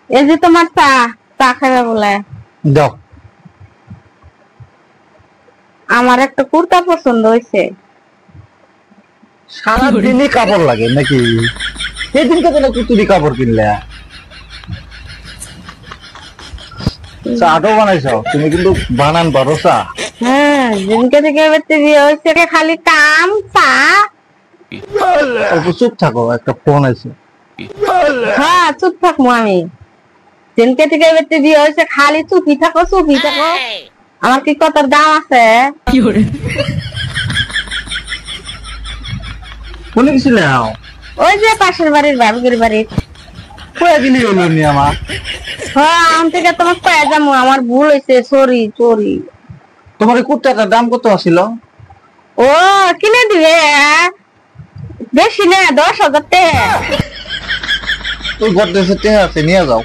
এই যে তোমার চা, চা খাবে বলে। দাও। আমার একটা কুর্তা পছন্দ হয়েছে। সারাদিনই কাপড় লাগে নাকি? সেদিনকে তো কুতুরি কাপড় কিনলে। চাটাও বানাইছো তুমি, কিন্তু বানান পারো চা? হ্যাঁ, দিনকে থেকে বেঁচে বিয়ে হয়েছে খালি কাম চা। অল্প চুপ থাকো, একটা ফোন আছে। হ্যাঁ, চুপ থাকবো আমি। দিনকে থেকে বেঁচে বিয়ে হয়েছে খালি চুপি থাকো, চুপি থাকো। আমার কি কথার দাম আছে? কোনে গেছিলে? ওই যে পাশের বাড়ির ভাবির বাড়ির। কয়ে দিলি হলো নি আমার? হ্যাঁ, আমি থেকে তোমার কয়ে যাবো, আমার ভুল হয়েছে, সরি সরি। তোমার এই কুর্তাটার দাম কত আছিল? ও কিনে দিবে, বেশি না, 10,000 টাকা। তুই গডরেজের টেহা আছে, নিয়ে যাও।